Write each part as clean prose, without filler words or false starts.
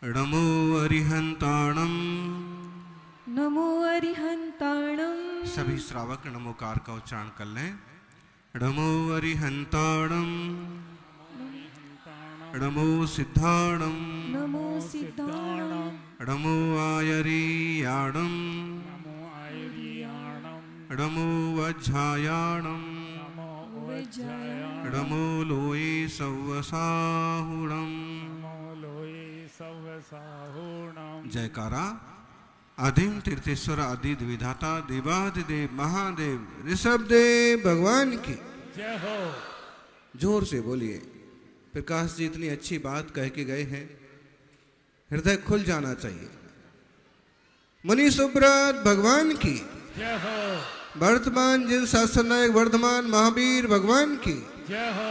नमो अरिहंताणम। नमो अरिहंताणम। सभी श्रावक नमोकार का उच्चारण कर लें। नमो अरिहंताणम। नमो सिद्धाणम। नमो सिद्धाणम। नमो आयरियाणम। नमो वज्झायाणम। नमो लोये सव्वसाहुणम। जयकारा। आदिम तीर्थेश्वर आदि विधाता देवादिदेव महादेव ऋषभदेव भगवान की जय हो। जोर से बोलिए। प्रकाश जी इतनी अच्छी बात कह के गए हैं, हृदय खुल जाना चाहिए। मुनि सुब्रत भगवान की जय हो। वर्तमान जिन शासन नायक वर्धमान महावीर भगवान की जय हो।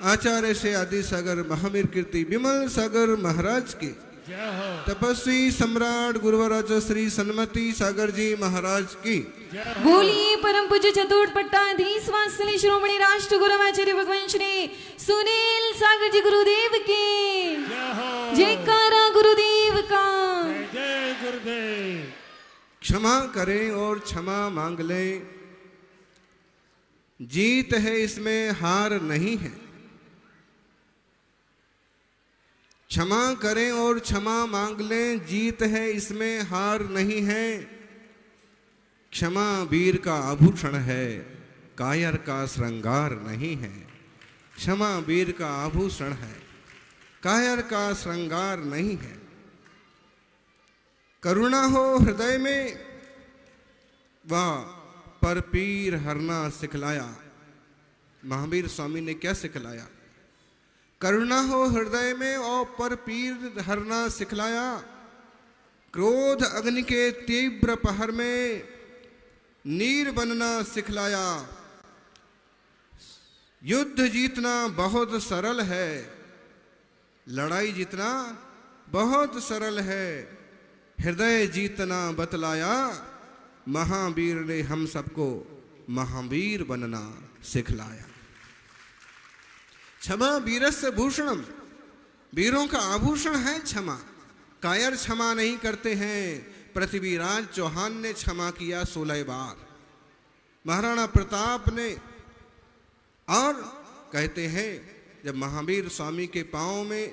आचार्य से आदि सागर महावीर कीर्ति विमल सागर महाराज की जय हो। तपस्वी सम्राट गुरुवराज श्री सन्मति सागर जी महाराज की बोलिए। परम पूज्य चतुर्थ पट्टाधीश वात्सल्य श्रोमणी राष्ट्र गुरुआचार्य भगवान श्री सुनील सागर जी गुरुदेव की जय हो। जयकारा गुरुदेव का। जय जय गुरुदेव। क्षमा करें और क्षमा मांग लें। जीत है इसमें हार नहीं है। क्षमा करें और क्षमा मांग लें, जीत है इसमें हार नहीं है। क्षमा वीर का आभूषण है, कायर का श्रृंगार नहीं है। क्षमा वीर का आभूषण है, कायर का श्रृंगार नहीं है। करुणा हो हृदय में वह पर पीर हरना सिखलाया। महावीर स्वामी ने क्या सिखलाया? करुणा हो हृदय में और पर पीर हरना सिखलाया। क्रोध अग्नि के तीव्र पहर में नीर बनना सिखलाया। युद्ध जीतना बहुत सरल है, लड़ाई जीतना बहुत सरल है। हृदय जीतना बतलाया। महावीर ने हम सबको महावीर बनना सिखलाया। क्षमा वीरस्य भूषणम, वीरों का आभूषण है क्षमा। कायर क्षमा नहीं करते हैं। पृथ्वीराज चौहान ने क्षमा किया 16 बार, महाराणा प्रताप ने। और कहते हैं जब महावीर स्वामी के पांव में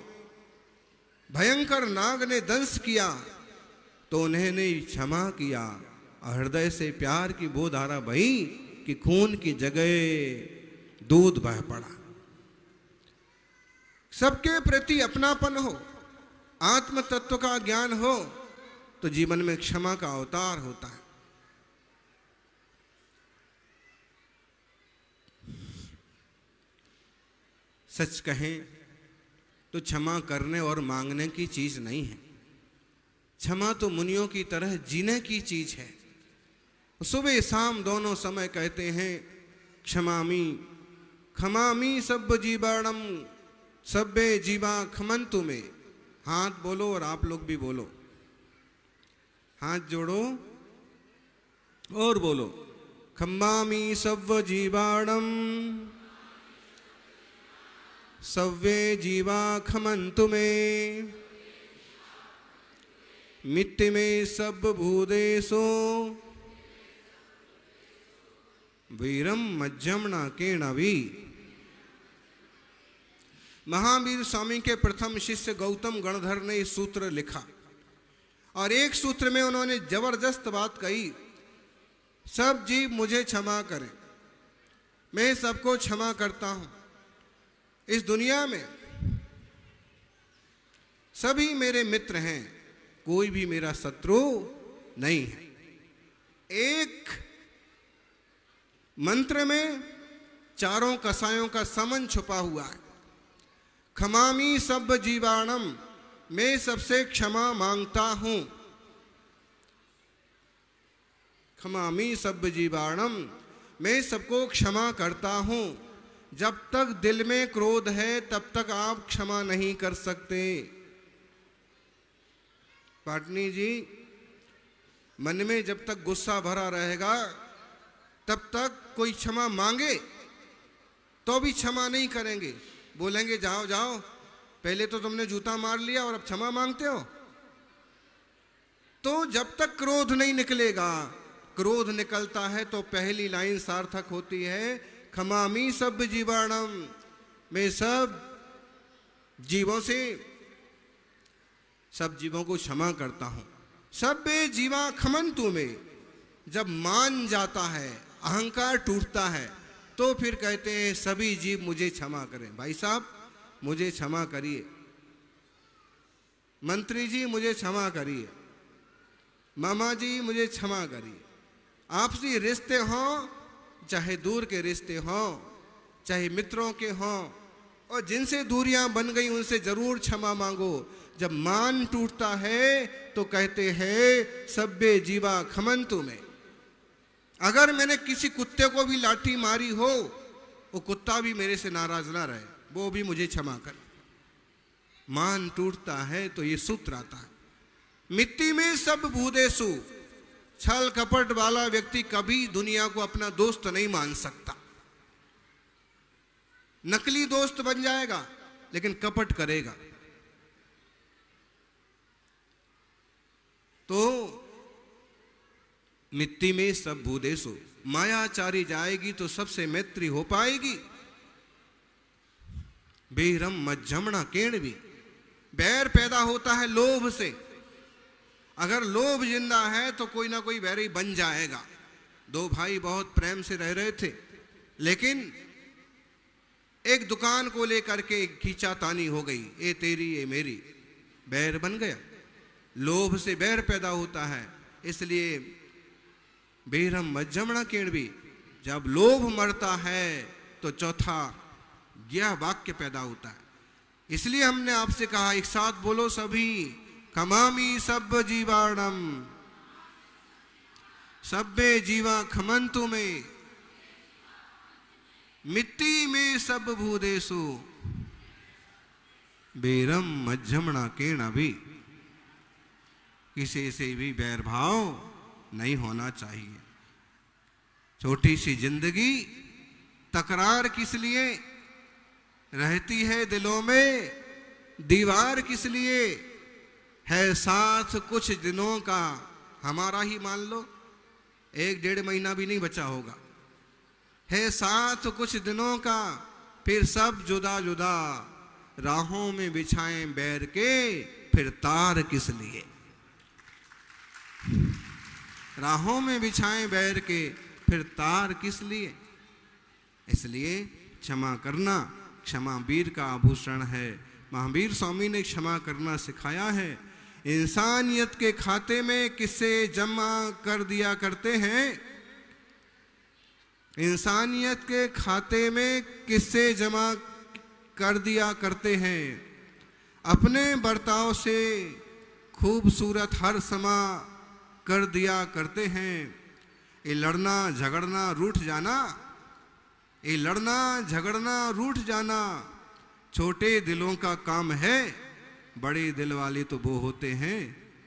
भयंकर नाग ने दंश किया तो उन्होंने क्षमा किया। हृदय से प्यार की वो धारा बही कि खून की जगह दूध बह पड़ा। सबके प्रति अपनापन हो, आत्म तत्व का ज्ञान हो तो जीवन में क्षमा का अवतार होता है। सच कहें तो क्षमा करने और मांगने की चीज नहीं है। क्षमा तो मुनियों की तरह जीने की चीज है। सुबह शाम दोनों समय कहते हैं क्षमामी खमामी सब जीवाणम सब्बे जीवा खमंतु में। हाथ बोलो और आप लोग भी बोलो, हाथ जोड़ो और बोलो खम्मामी सव्व जीवाणम सव्वे जीवा खमंतु में। मिट्टी में सब भूदेशो वीरम मज्जमना के नवी। महावीर स्वामी के प्रथम शिष्य गौतम गणधर ने इस सूत्र लिखा और एक सूत्र में उन्होंने जबरदस्त बात कही, सब जीव मुझे क्षमा करें, मैं सबको क्षमा करता हूं। इस दुनिया में सभी मेरे मित्र हैं, कोई भी मेरा शत्रु नहीं है। एक मंत्र में चारों कसायों का समन छुपा हुआ है। खमामी सब जीवाणम, मैं सबसे क्षमा मांगता हूं। खमामी सब जीवाणम, मैं सबको क्षमा करता हूं। जब तक दिल में क्रोध है तब तक आप क्षमा नहीं कर सकते। पाटनी जी, मन में जब तक गुस्सा भरा रहेगा तब तक कोई क्षमा मांगे तो भी क्षमा नहीं करेंगे। बोलेंगे जाओ जाओ, पहले तो तुमने जूता मार लिया और अब क्षमा मांगते हो। तो जब तक क्रोध नहीं निकलेगा, क्रोध निकलता है तो पहली लाइन सार्थक होती है, खमामी सब जीवाणम, मैं सब जीवों से, सब जीवों को क्षमा करता हूं। सब्बे जीवा खमंतु में, जब मान जाता है, अहंकार टूटता है, तो फिर कहते हैं सभी जीव मुझे क्षमा करें। भाई साहब मुझे क्षमा करिए, मंत्री जी मुझे क्षमा करिए, मामा जी मुझे क्षमा करिए। आपसी रिश्ते हों, चाहे दूर के रिश्ते हों, चाहे मित्रों के हों, और जिनसे दूरियां बन गई उनसे जरूर क्षमा मांगो। जब मान टूटता है तो कहते हैं सब्बे जीवा खमंतु में। अगर मैंने किसी कुत्ते को भी लाठी मारी हो, वो कुत्ता भी मेरे से नाराज ना रहे, वो भी मुझे क्षमा करे। मान टूटता है तो ये सूत्र आता है, मिट्टी में सब भूदेसु। छल कपट वाला व्यक्ति कभी दुनिया को अपना दोस्त नहीं मान सकता। नकली दोस्त बन जाएगा लेकिन कपट करेगा। तो मिट्टी में सब भूदेसु, मायाचारी जाएगी तो सबसे मैत्री हो पाएगी। बेरम मज्जमणा केणवी, बैर पैदा होता है लोभ से। अगर लोभ जिंदा है तो कोई ना कोई बैरी बन जाएगा। दो भाई बहुत प्रेम से रह रहे थे, लेकिन एक दुकान को लेकर के खींचातानी हो गई, ये तेरी ये मेरी, बैर बन गया। लोभ से बैर पैदा होता है, इसलिए बेरम मज्जमणा केणवी, जब लोभ मरता है तो चौथा ज्ञा वाक्य पैदा होता है। इसलिए हमने आपसे कहा, एक साथ बोलो सभी, खमामी सब जीवाणम, सब्बे जीवा खमंतु में, मिट्टी में सब भूदेसु, बेरम मज्जमणा केणवी। किसी से भी बैर भाव नहीं होना चाहिए। छोटी सी जिंदगी, तकरार किस लिए रहती है दिलों में, दीवार किस लिए है साथ कुछ दिनों का। हमारा ही मान लो 1-1.5 महीना भी नहीं बचा होगा, है साथ कुछ दिनों का, फिर सब जुदा जुदा, राहों में बिछाएं बैर के, फिर तार किस लिए। राहों में बिछाएं बैर के, फिर तार किस लिए। इसलिए क्षमा करना, क्षमा वीर का आभूषण है। महावीर स्वामी ने क्षमा करना सिखाया है। इंसानियत के खाते में किससे जमा कर दिया करते हैं, इंसानियत के खाते में किससे जमा कर दिया करते हैं, अपने बर्ताव से खूबसूरत हर समा कर दिया करते हैं। ये लड़ना झगड़ना रूठ जाना, ये लड़ना झगड़ना रूठ जाना छोटे दिलों का काम है। बड़े दिल वाले तो वो होते हैं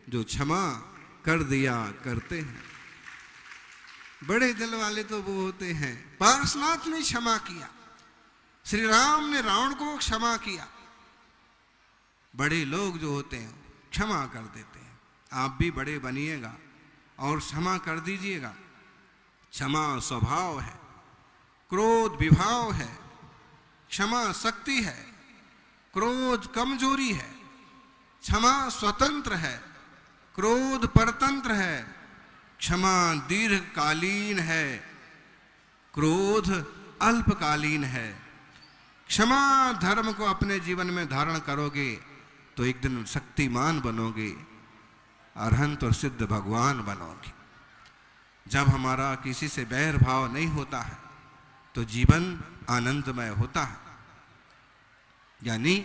जो क्षमा कर दिया करते हैं। बड़े दिल वाले तो वो होते हैं। पार्श्वनाथ ने क्षमा किया, श्री राम ने रावण को क्षमा किया। बड़े लोग जो होते हैं क्षमा कर देते हैं। आप भी बड़े बनिएगा और क्षमा कर दीजिएगा। क्षमा स्वभाव है, क्रोध विभाव है, क्षमा शक्ति है, क्रोध कमजोरी है। क्षमा स्वतंत्र है, क्रोध परतंत्र है। क्षमा दीर्घकालीन है, क्रोध अल्पकालीन है। क्षमा धर्म को अपने जीवन में धारण करोगे तो एक दिन शक्तिमान बनोगे, अरहंत और सिद्ध भगवान बनोगे। जब हमारा किसी से बैर भाव नहीं होता है तो जीवन आनंदमय होता है। यानी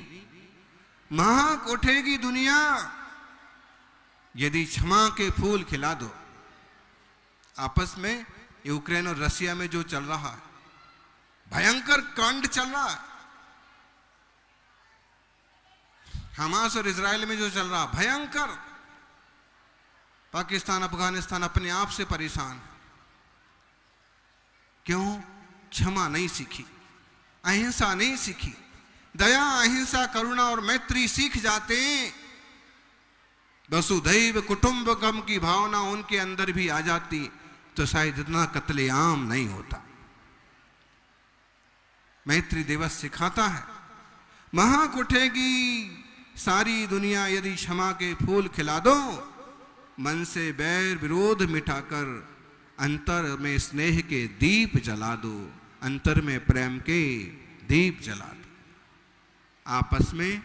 महक उठेगी दुनिया यदि क्षमा के फूल खिला दो। आपस में यूक्रेन और रशिया में जो चल रहा है, भयंकर कांड चल रहा है। हमास और इजराइल में जो चल रहा भयंकर। पाकिस्तान अफगानिस्तान अपने आप से परेशान। क्यों? क्षमा नहीं सीखी, अहिंसा नहीं सीखी। दया अहिंसा करुणा और मैत्री सीख जाते वसुधैव कुटुंबकम की भावना उनके अंदर भी आ जाती तो शायद इतना कत्लेआम नहीं होता। मैत्री दिवस सिखाता है महक उठेगी सारी दुनिया यदि क्षमा के फूल खिला दो, मन से बैर विरोध मिटाकर अंतर में स्नेह के दीप जला दो, अंतर में प्रेम के दीप जला दो। आपस में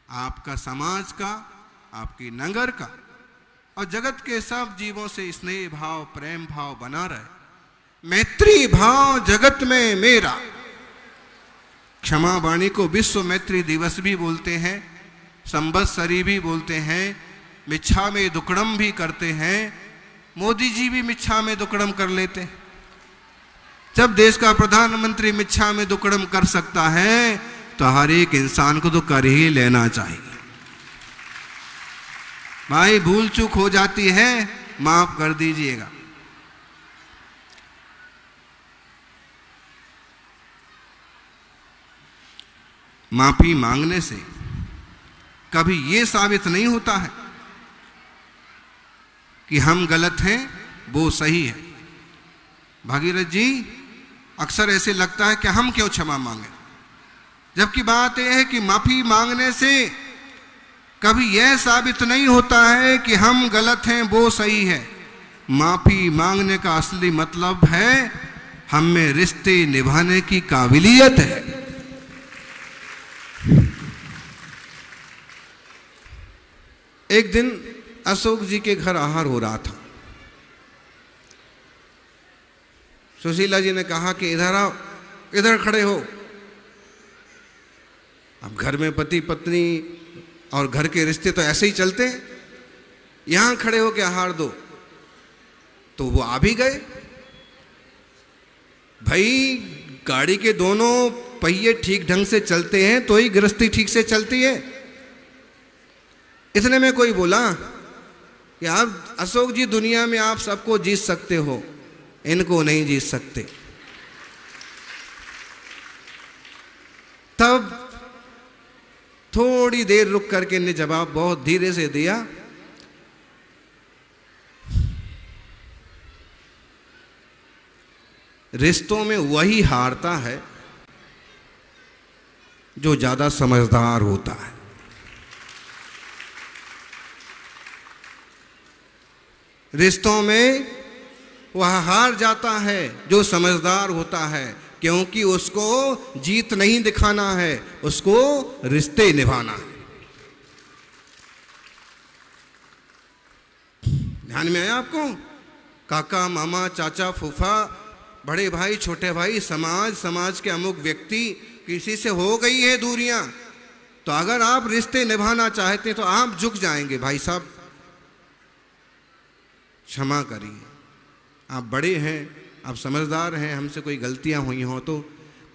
आपका, समाज का, आपकी नगर का और जगत के सब जीवों से स्नेह भाव प्रेम भाव बना रहे। मैत्री भाव जगत में मेरा। क्षमा वाणी को विश्व मैत्री दिवस भी बोलते हैं, संवत्सरी भी बोलते हैं, मिच्छा में दुक्कड़म भी करते हैं। मोदी जी भी मिच्छा में दुक्कड़म कर लेते हैं। जब देश का प्रधानमंत्री मिच्छा में दुक्कड़म कर सकता है तो हर एक इंसान को तो कर ही लेना चाहिए। भाई भूल चूक हो जाती है, माफ कर दीजिएगा। माफी मांगने से कभी यह साबित नहीं होता है कि हम गलत हैं, वो सही है। भागीरथ जी, अक्सर ऐसे लगता है कि हम क्यों क्षमा मांगे, जबकि बात यह है कि माफी मांगने से कभी यह साबित नहीं होता है कि हम गलत हैं, वो सही है। माफी मांगने का असली मतलब है हम में रिश्ते निभाने की काबिलियत है। एक दिन अशोक जी के घर आहार हो रहा था। सुशीला जी ने कहा कि इधर आओ, इधर खड़े हो। अब घर में पति पत्नी और घर के रिश्ते तो ऐसे ही चलते हैं, यहां खड़े हो के आहार दो। तो वो आ भी गए। भाई गाड़ी के दोनों पहिए ठीक ढंग से चलते हैं तो ही गृहस्थी ठीक से चलती है। इतने में कोई बोला कि आप अशोक जी, दुनिया में आप सबको जीत सकते हो, इनको नहीं जीत सकते। तब थोड़ी देर रुक करके इन्हें जवाब बहुत धीरे से दिया, रिश्तों में वही हारता है जो ज्यादा समझदार होता है। रिश्तों में वह हार जाता है जो समझदार होता है, क्योंकि उसको जीत नहीं दिखाना है, उसको रिश्ते निभाना है। ध्यान में आया आपको? काका मामा चाचा फूफा, बड़े भाई छोटे भाई, समाज के अमुक व्यक्ति, किसी से हो गई है दूरियां, तो अगर आप रिश्ते निभाना चाहते हैं तो आप झुक जाएंगे। भाई साहब क्षमा करिए, आप बड़े हैं, आप समझदार हैं, हमसे कोई गलतियां हुई हो तो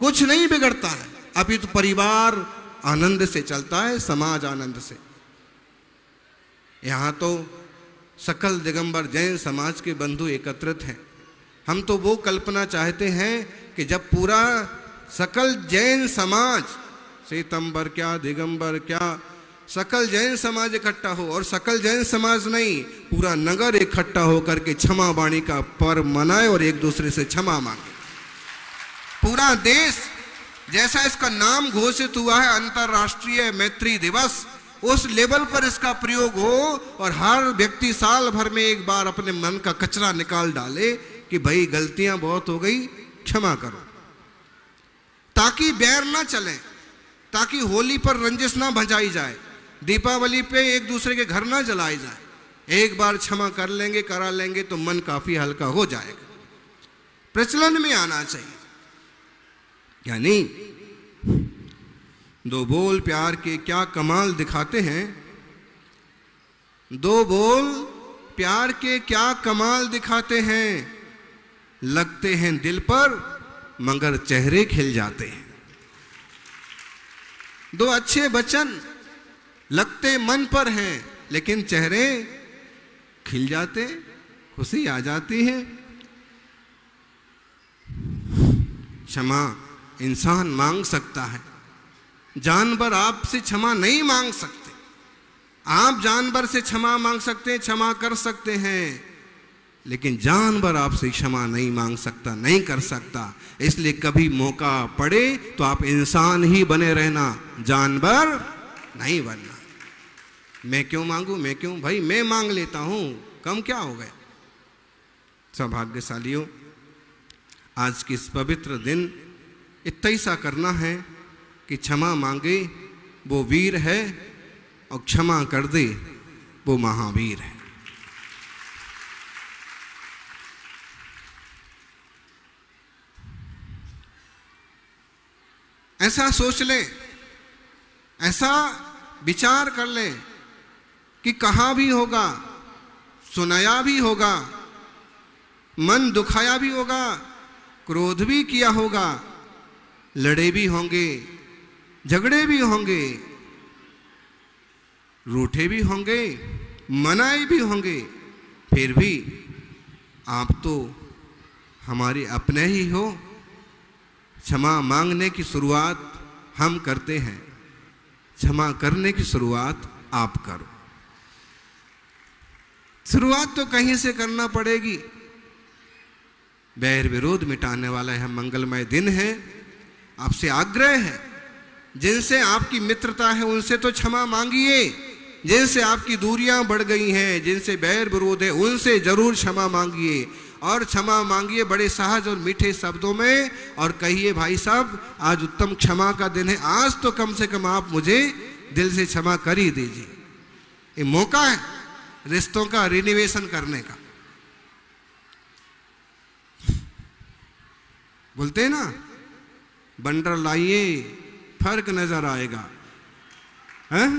कुछ नहीं बिगड़ता है। अभी तो परिवार आनंद से चलता है, समाज आनंद से। यहां तो सकल दिगंबर जैन समाज के बंधु एकत्रित हैं। हम तो वो कल्पना चाहते हैं कि जब पूरा सकल जैन समाज, श्वेतंबर क्या दिगंबर क्या, सकल जैन समाज इकट्ठा हो, और सकल जैन समाज नहीं, पूरा नगर इकट्ठा होकर के क्षमा वाणी का पर्व मनाए और एक दूसरे से क्षमा मांगे। पूरा देश, जैसा इसका नाम घोषित हुआ है अंतर्राष्ट्रीय मैत्री दिवस, उस लेवल पर इसका प्रयोग हो और हर व्यक्ति साल भर में एक बार अपने मन का कचरा निकाल डाले कि भाई गलतियां बहुत हो गई, क्षमा करो, ताकि बैर ना चले, ताकि होली पर रंजिश ना भजाई जाए, दीपावली पे एक दूसरे के घर ना जलाए जाए। एक बार क्षमा कर लेंगे, करा लेंगे तो मन काफी हल्का हो जाएगा। प्रचलन में आना चाहिए। यानी दो बोल प्यार के क्या कमाल दिखाते हैं, दो बोल प्यार के क्या कमाल दिखाते हैं, लगते हैं दिल पर मगर चेहरे खिल जाते हैं। दो अच्छे वचन लगते मन पर हैं लेकिन चेहरे खिल जाते, खुशी आ जाती है। क्षमा इंसान मांग सकता है, जानवर आपसे क्षमा नहीं मांग सकते। आप जानवर से क्षमा मांग सकते हैं, क्षमा कर सकते हैं, लेकिन जानवर आपसे क्षमा नहीं मांग सकता, नहीं कर सकता। इसलिए कभी मौका पड़े तो आप इंसान ही बने रहना, जानवर नहीं बनना। मैं क्यों मांगू, मैं क्यों, भाई मैं मांग लेता हूं, कम क्या हो गया। सौभाग्यशालियों, आज के इस पवित्र दिन इतना ही सा करना है कि क्षमा मांगे वो वीर है और क्षमा कर दे वो महावीर है। ऐसा सोच ले, ऐसा विचार कर ले कि कहा भी होगा, सुनाया भी होगा, मन दुखाया भी होगा, क्रोध भी किया होगा, लड़े भी होंगे, झगड़े भी होंगे, रूठे भी होंगे, मनाए भी होंगे, फिर भी आप तो हमारे अपने ही हो। क्षमा मांगने की शुरुआत हम करते हैं, क्षमा करने की शुरुआत आप करो। शुरुआत तो कहीं से करना पड़ेगी। बैर विरोध मिटाने वाला यह मंगलमय दिन है। आपसे आग्रह है, जिनसे आपकी मित्रता है उनसे तो क्षमा मांगिए, जिनसे आपकी दूरियां बढ़ गई हैं, जिनसे बैर विरोध है उनसे जरूर क्षमा मांगिए, और क्षमा मांगिए बड़े सहज और मीठे शब्दों में, और कहिए भाई साहब आज उत्तम क्षमा का दिन है, आज तो कम से कम आप मुझे दिल से क्षमा कर ही दीजिए। ये मौका है रिश्तों का रिनोवेशन करने का। बोलते हैं ना, बंडर लाइए फर्क नजर आएगा, हैं?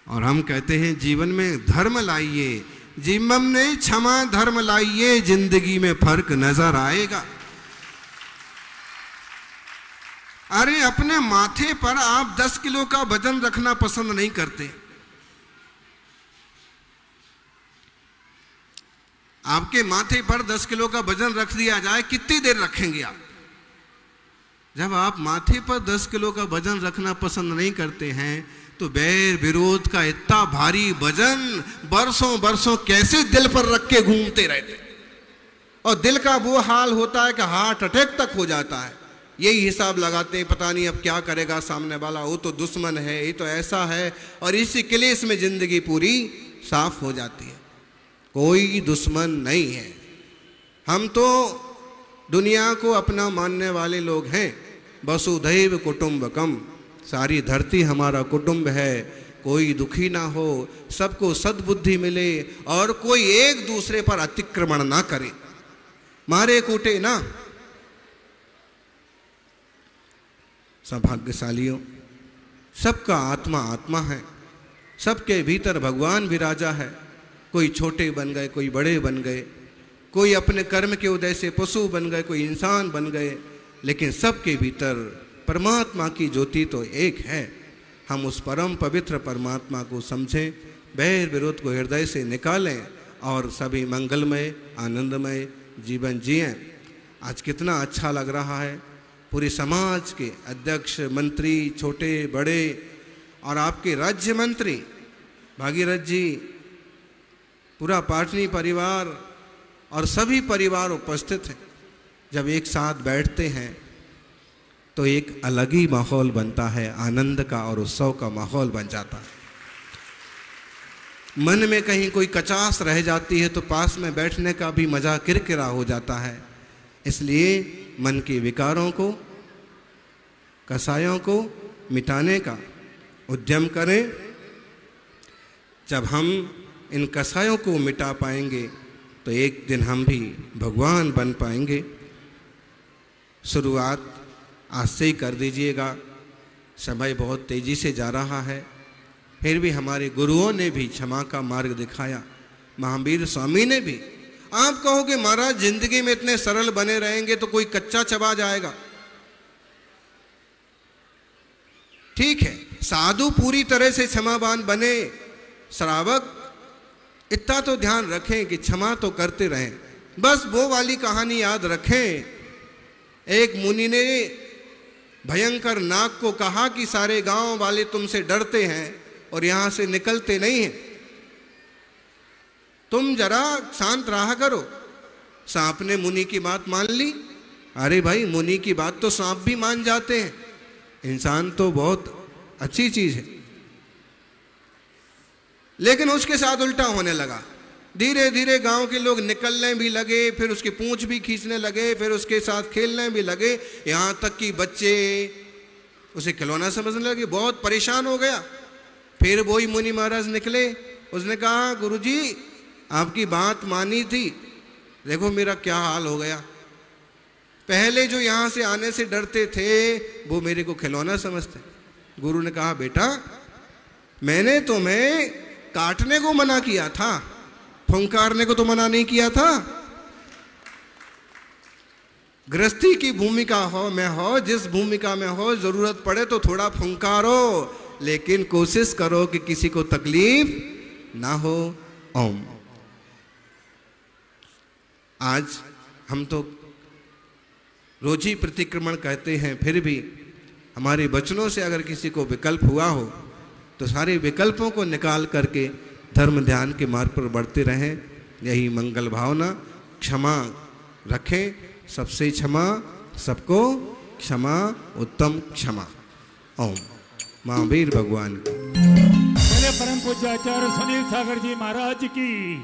और हम कहते हैं जीवन में धर्म लाइए, जीवन में क्षमा धर्म लाइए, जिंदगी में फर्क नजर आएगा। अरे अपने माथे पर आप 10 किलो का वजन रखना पसंद नहीं करते। आपके माथे पर 10 किलो का वजन रख दिया जाए, कितनी देर रखेंगे आप? जब आप माथे पर 10 किलो का वजन रखना पसंद नहीं करते हैं, तो बैर विरोध का इतना भारी वजन बरसों बरसों कैसे दिल पर रख के घूमते रहते, और दिल का वो हाल होता है कि हार्ट अटैक तक हो जाता है। यही हिसाब लगाते हैं, पता नहीं अब क्या करेगा सामने वाला, वो तो दुश्मन है, ये तो ऐसा है, और इसी क्लेश में जिंदगी पूरी साफ हो जाती है। कोई दुश्मन नहीं है, हम तो दुनिया को अपना मानने वाले लोग हैं। वसुधैव कुटुंबकम, सारी धरती हमारा कुटुंब है। कोई दुखी ना हो, सबको सद्बुद्धि मिले, और कोई एक दूसरे पर अतिक्रमण ना करे, मारे कूटे ना। सौभाग्यशालियों, सबका आत्मा आत्मा है, सबके भीतर भगवान विराजा है। कोई छोटे बन गए, कोई बड़े बन गए, कोई अपने कर्म के उदय से पशु बन गए, कोई इंसान बन गए, लेकिन सबके भीतर परमात्मा की ज्योति तो एक है। हम उस परम पवित्र परमात्मा को समझें, बैर विरोध को हृदय से निकालें, और सभी मंगलमय आनंदमय जीवन जिएं। आज कितना अच्छा लग रहा है, पूरे समाज के अध्यक्ष, मंत्री, छोटे बड़े, और आपके राज्य मंत्री भागीरथ जी, पूरा पाटनी परिवार और सभी परिवार उपस्थित हैं। जब एक साथ बैठते हैं तो एक अलग ही माहौल बनता है, आनंद का और उत्सव का माहौल बन जाता है। मन में कहीं कोई कचास रह जाती है तो पास में बैठने का भी मजा किरकिरा हो जाता है। इसलिए मन के विकारों को, कसायों को मिटाने का उद्यम करें। जब हम इन कसायों को मिटा पाएंगे तो एक दिन हम भी भगवान बन पाएंगे। शुरुआत आज से ही कर दीजिएगा। समय बहुत तेजी से जा रहा है, फिर भी हमारे गुरुओं ने भी क्षमा का मार्ग दिखाया, महावीर स्वामी ने भी। आप कहोगे महाराज जिंदगी में इतने सरल बने रहेंगे तो कोई कच्चा चबा जाएगा। ठीक है, साधु पूरी तरह से क्षमावान बने, श्रावक इतना तो ध्यान रखें कि क्षमा तो करते रहें। बस वो वाली कहानी याद रखें, एक मुनि ने भयंकर नाग को कहा कि सारे गांव वाले तुमसे डरते हैं, और यहां से निकलते नहीं हैं। तुम जरा शांत रहा करो। सांप ने मुनि की बात मान ली। अरे भाई, मुनि की बात तो सांप भी मान जाते हैं। इंसान तो बहुत अच्छी चीज है। लेकिन उसके साथ उल्टा होने लगा। धीरे धीरे गांव के लोग निकलने भी लगे, फिर उसकी पूंछ भी खींचने लगे, फिर उसके साथ खेलने भी लगे, यहां तक कि बच्चे उसे खिलौना समझने लगे। बहुत परेशान हो गया। फिर वही मुनि महाराज निकले। उसने कहा, गुरुजी आपकी बात मानी थी, देखो मेरा क्या हाल हो गया। पहले जो यहां से आने से डरते थे वो मेरे को खिलौना समझते। गुरु ने कहा, बेटा मैंने तुम्हें काटने को मना किया था, फुंकारने को तो मना नहीं किया था। गृहस्थी की भूमिका हो में हो, जिस भूमिका में हो, जरूरत पड़े तो थोड़ा फुंकारो, लेकिन कोशिश करो कि किसी को तकलीफ ना हो। ओम। आज हम तो रोजी प्रतिक्रमण कहते हैं, फिर भी हमारे वचनों से अगर किसी को विकल्प हुआ हो तो सारे विकल्पों को निकाल करके धर्म ध्यान के मार्ग पर बढ़ते रहें। यही मंगल भावना। क्षमा रखें, सबसे क्षमा, सबको क्षमा, उत्तम क्षमा। ओम। महावीर भगवान की। परम पूज्य आचार्य सुनील सागर जी महाराज की।